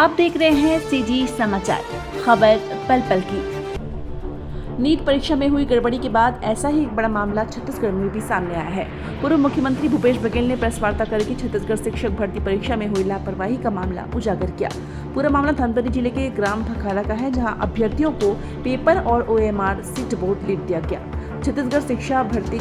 आप देख रहे हैं सीजी समाचार, खबर पल पल की। नीट परीक्षा में हुई गड़बड़ी के बाद ऐसा ही एक बड़ा मामला छत्तीसगढ़ में भी सामने आया है। पूर्व मुख्यमंत्री भूपेश बघेल ने प्रेस वार्ता करके छत्तीसगढ़ शिक्षक भर्ती परीक्षा में हुई लापरवाही का मामला उजागर किया। पूरा मामला धमतरी जिले के ग्राम भखारा का है, जहां अभ्यर्थियों को पेपर और OMR सीट बहुत लेट दिया गया। छत्तीसगढ़ शिक्षा भर्ती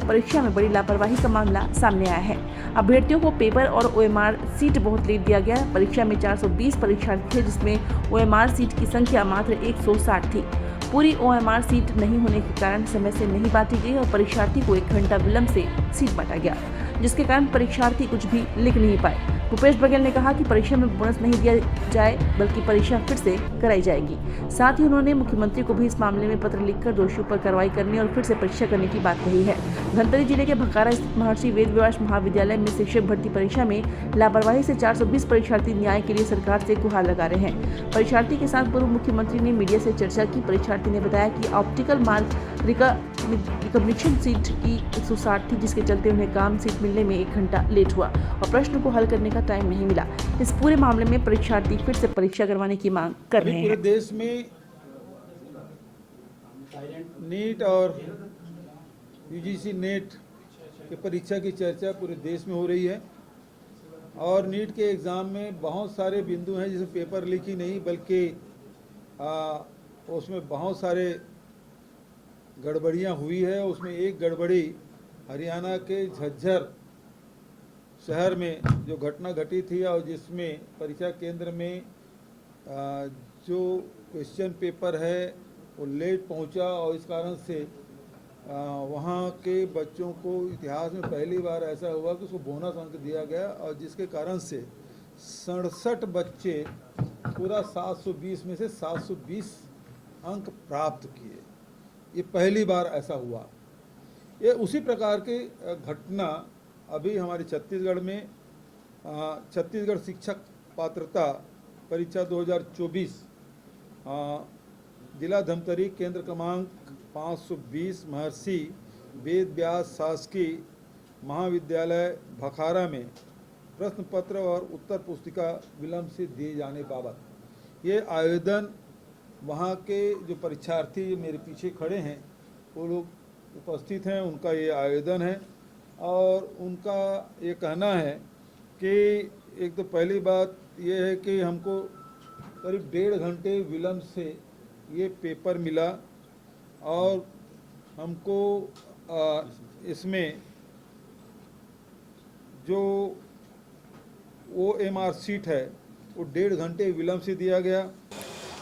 परीक्षा में बड़ी लापरवाही का मामला सामने आया है। अभ्यर्थियों को पेपर और OMR सीट बहुत लेट दिया गया। परीक्षा में 420 परीक्षार्थी थे, जिसमें OMR सीट की संख्या मात्र 160 थी। पूरी OMR सीट नहीं होने के कारण समय से नहीं बांटी गई और परीक्षार्थी को 1 घंटा विलंब से सीट बांटा गया, जिसके कारण परीक्षार्थी कुछ भी लिख नहीं पाए। भूपेश बघेल ने कहा कि परीक्षा में बोनस नहीं दिया जाए, बल्कि परीक्षा फिर से कराई जाएगी। साथ ही उन्होंने मुख्यमंत्री को भी इस मामले में पत्र लिखकर दोषियों पर कार्रवाई करने और फिर से परीक्षा करने की बात कही है। धमतरी जिले के भखारा स्थित महर्षि वेद व्यास महाविद्यालय में शिक्षक भर्ती परीक्षा में लापरवाही से 420 परीक्षार्थी न्याय के लिए सरकार से गुहार लगा रहे हैं। परीक्षार्थी के साथ पूर्व मुख्यमंत्री ने मीडिया से चर्चा की। परीक्षार्थी ने बताया कि ऑप्टिकल मार्क रिकॉग्निशन सीट की 160 थी, जिसके चलते उन्हें काम सीट मिलने में 1 घंटा लेट हुआ और प्रश्न को हल करने का टाइम नहीं मिला। इस पूरे मामले में परीक्षार्थी फिर से परीक्षा करवाने की मांग कर रहे हैं। पूरे देश में नीट और UGC नेट की परीक्षा की चर्चा पूरे देश में हो रही है और नीट के एग्ज़ाम में बहुत सारे बिंदु हैं, जैसे पेपर लीक ही नहीं बल्कि उसमें बहुत सारे गड़बड़ियां हुई है। उसमें एक गड़बड़ी हरियाणा के झज्जर शहर में जो घटना घटी थी और जिसमें परीक्षा केंद्र में जो क्वेश्चन पेपर है वो लेट पहुंचा और इस कारण से वहाँ के बच्चों को इतिहास में पहली बार ऐसा हुआ कि उसको बोनस अंक दिया गया और जिसके कारण से 67 बच्चे पूरा 720 में से 720 अंक प्राप्त किए। ये पहली बार ऐसा हुआ। ये उसी प्रकार की घटना अभी हमारे छत्तीसगढ़ में छत्तीसगढ़ शिक्षक पात्रता परीक्षा 2024 जिला धमतरी केंद्र क्रमांक 520 महर्षि वेद व्यास शासकीय महाविद्यालय भखारा में प्रश्न पत्र और उत्तर पुस्तिका विलंब से दिए जाने बाबत ये आवेदन वहाँ के जो परीक्षार्थी मेरे पीछे खड़े हैं वो लोग उपस्थित हैं, उनका ये आवेदन है और उनका ये कहना है कि एक तो पहली बात ये है कि हमको करीब 1.5 घंटे विलंब से ये पेपर मिला और हमको इसमें जो OMR सीट है वो 1.5 घंटे विलंब से दिया गया।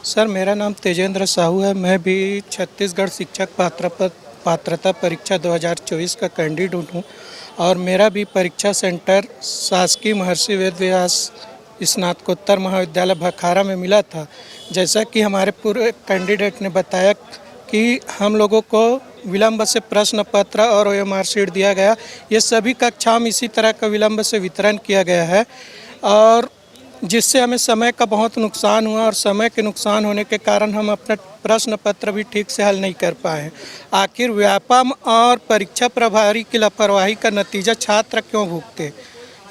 सर, मेरा नाम तेजेंद्र साहू है। मैं भी छत्तीसगढ़ शिक्षक पात्रता परीक्षा 2024 का कैंडिडेट हूँ और मेरा भी परीक्षा सेंटर शासकीय महर्षि वेद व्यास स्नातकोत्तर महाविद्यालय भखारा में मिला था। जैसा कि हमारे पूरे कैंडिडेट ने बताया कि हम लोगों को विलंब से प्रश्न पत्र और OMR सीट दिया गया। ये सभी कक्षाओं में इसी तरह का विलंब से वितरण किया गया है और जिससे हमें समय का बहुत नुकसान हुआ और समय के नुकसान होने के कारण हम अपना प्रश्न पत्र भी ठीक से हल नहीं कर पाए। आखिर व्यापम और परीक्षा प्रभारी की लापरवाही का नतीजा छात्र क्यों भुगते?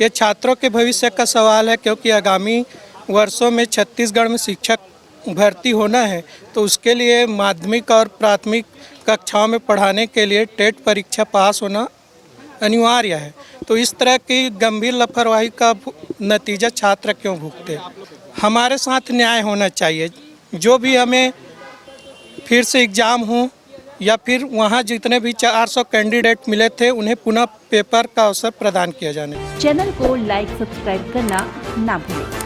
ये छात्रों के भविष्य का सवाल है, क्योंकि आगामी वर्षों में छत्तीसगढ़ में शिक्षक भर्ती होना है, तो उसके लिए माध्यमिक और प्राथमिक कक्षाओं में पढ़ाने के लिए टेट परीक्षा पास होना अनिवार्य है। तो इस तरह की गंभीर लापरवाही का नतीजा छात्र क्यों भुगते? हमारे साथ न्याय होना चाहिए। जो भी हमें फिर से एग्ज़ाम हो या फिर वहाँ जितने भी 400 कैंडिडेट मिले थे उन्हें पुनः पेपर का अवसर प्रदान किया जाने। चैनल को लाइक सब्सक्राइब करना ना भूलें।